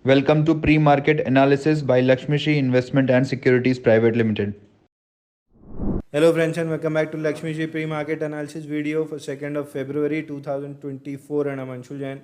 Welcome to Pre-Market Analysis by Lakshmi Shri Investment and Securities Private Limited. Hello friends and welcome back to Lakshmi Shri Pre-Market Analysis video for 2nd of February 2024 and I'm Anshul Jain.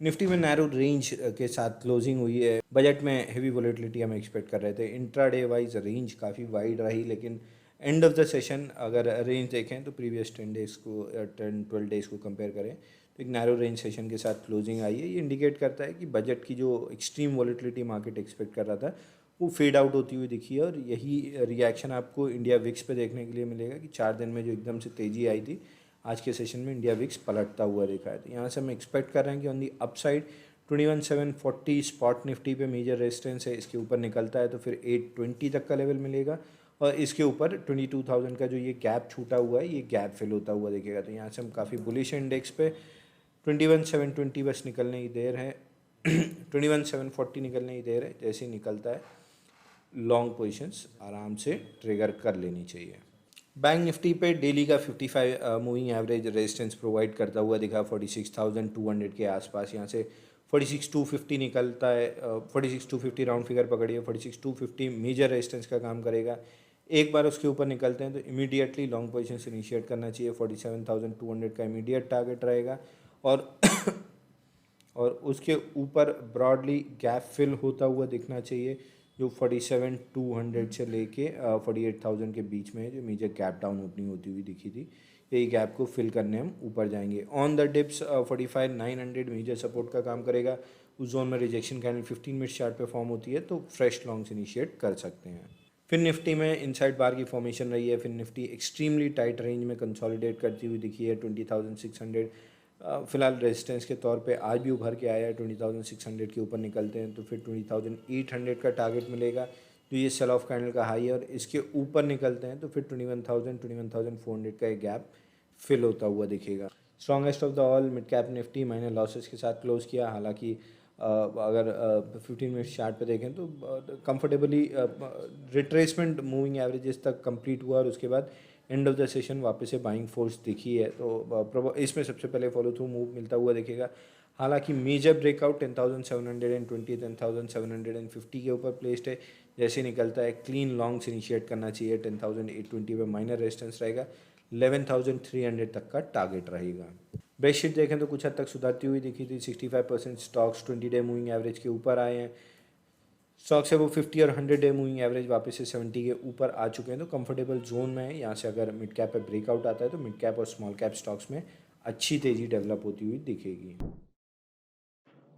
Nifty में narrow range के साथ closing हुई है। Budget में heavy volatility हम expect कर रहे थे। इंट्राडे वाइज रेंज काफ़ी वाइड रही, लेकिन एंड ऑफ द सेशन अगर रेंज देखें तो प्रीवियस 10 डेज़ को 10-12 डेज़ को कंपेयर करें तो एक नैरो रेंज सेशन के साथ क्लोजिंग आई है। ये इंडिकेट करता है कि बजट की जो एक्सट्रीम वॉलेटिलिटी मार्केट एक्सपेक्ट कर रहा था वो फेड आउट होती हुई दिखी है, और यही रिएक्शन आपको इंडिया विक्स पे देखने के लिए मिलेगा कि 4 दिन में जो एकदम से तेज़ी आई थी, आज के सेशन में इंडिया विक्स पलटता हुआ देखा है। तो यहाँ से हम एक्सपेक्ट कर रहे हैं कि on the upside 21,740 spot Nifty पे मेजर रेजिस्टेंस है, इसके ऊपर निकलता है तो फिर 820 तक का लेवल मिलेगा, और इसके ऊपर 22,000 का जो ये गैप छूटा हुआ है ये गैप फिल होता हुआ दिखेगा। तो यहाँ से हम काफ़ी बुलिश इंडेक्स पे 21,720 बस निकलने की देर है 21,740 निकलने की देर है। जैसे ही निकलता है लॉन्ग पोजीशंस आराम से ट्रिगर कर लेनी चाहिए। बैंक निफ्टी पे डेली का 55 मूविंग एवरेज रेजिस्टेंस प्रोवाइड करता हुआ दिखा 46,200 के आसपास। यहाँ से 46,250 निकलता है, 46,250 राउंड फिगर पकड़िए, 46,250 मेजर रेजिस्टेंस का काम करेगा। एक बार उसके ऊपर निकलते हैं तो इमीडिएटली लॉन्ग पोजीशन से इनिशिएट करना चाहिए। 47,200 का इमीडिएट टारगेट रहेगा, और और उसके ऊपर ब्रॉडली गैप फिल होता हुआ दिखना चाहिए, जो 47,200 से लेके 48,000 के बीच में है, जो मेजर गैप डाउन ओपनिंग होती हुई दिखी थी। यही गैप को फिल करने हम ऊपर जाएंगे। On the dips 45,900 major support का काम करेगा। उस जोन में रिजेक्शन कैंडल 15 मिनट चार्ट पे फॉर्म होती है, तो फ्रेश लॉन्ग्स इनिशिएट कर सकते हैं। फिर निफ्टी में इनसाइड बार की फॉर्मेशन रही है। फिर निफ्टी एक्सट्रीमली टाइट रेंज में कंसोलिडेट करती हुई दिखी है 20,600। फिलहाल रेजिस्टेंस के तौर पे आज भी उभर के आया है। 20,600 के ऊपर निकलते हैं तो फिर 20,800 का टारगेट मिलेगा, जो ये सेल ऑफ कैंडल का हाई है, और इसके ऊपर निकलते हैं तो फिर 21,400 का एक गैप फिल होता हुआ दिखेगा। Strongest of the all mid cap Nifty minor losses के साथ क्लोज किया। हालांकि अगर 15 मिनट चार्ट पे देखें तो कंफर्टेबली रिट्रेसमेंट मूविंग एवरेजेस तक कंप्लीट हुआ, और उसके बाद एंड ऑफ द सेशन वापस से बाइंग फोर्स दिखी है। तो इसमें सबसे पहले फॉलो थ्रू मूव मिलता हुआ दिखेगा। हालांकि मेजर ब्रेकआउट 10,720 10,750 के ऊपर प्लेस्ड है। जैसे निकलता है क्लीन लॉन्ग्स इनिशिएट करना चाहिए। 10,820 पे माइनर रेजिस्टेंस रहेगा। 11,300 तक का टारगेट रहेगा। ब्रेकशीट देखें तो कुछ हद तक सुधरती हुई दिखी थी। 65% स्टॉक्स 20 डे मूविंग एवरेज के ऊपर आए हैं। स्टॉक्स है वो 50 और 100 डे मूविंग एवरेज वापस से 70 के ऊपर आ चुके हैं, तो कंफर्टेबल जोन में है। यहाँ से अगर मिड कैप पे ब्रेकआउट आता है तो मिड कैप और स्मॉल कैप स्टॉक्स में अच्छी तेजी डेवलप होती हुई दिखेगी।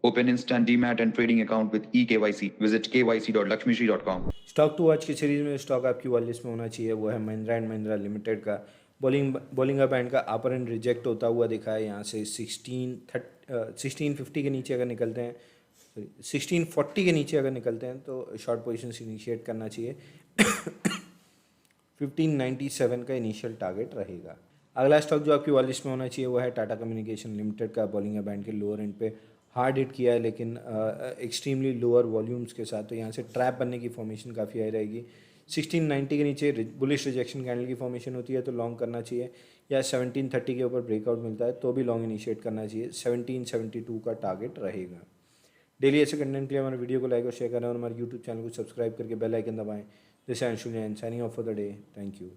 Open instant demat and trading account with eKYC. Visit kyc.lakshmishri.com. Stock to watch की सीरीज में स्टॉक आपकी वॉच लिस्ट में होना चाहिए, वो है महिंद्रा एंड महिंद्रा लिमिटेड का। बॉलिंगर बैंड का अपर एंड रिजेक्ट होता हुआ दिखा है। यहाँ से 1650 के नीचे अगर निकलते हैं, 1640 के नीचे अगर निकलते हैं तो शॉर्ट पोजीशन इनिशिएट करना चाहिए। 1597 का इनिशियल टारगेट रहेगा। अगला स्टॉक जो आपकी वॉच लिस्ट में होना चाहिए वो है टाटा कम्युनिकेशन लिमिटेड का। बॉलिंगर बैंड के लोअर एंड पे हार्ड हिट किया है, लेकिन एक्सट्रीमली लोअर वॉल्यूम्स के साथ, तो यहाँ से ट्रैप बनने की फॉर्मेशन काफ़ी हाई रहेगी। 1690 के नीचे बुलिश रिजेक्शन कैंडल की फॉर्मेशन होती है तो लॉन्ग करना चाहिए, या 1730 के ऊपर ब्रेकआउट मिलता है तो भी लॉन्ग इनिशिएट करना चाहिए। 1772 का टारगेट रहेगा। डेली ऐसे कंटेंट के लिए हमारे वीडियो को लाइक और शेयर करें, और हमारे यूट्यूब चैनल को सब्सक्राइब करके बेल आइकन दबाएं। This is Anshul Jain signing off for the day. Thank you.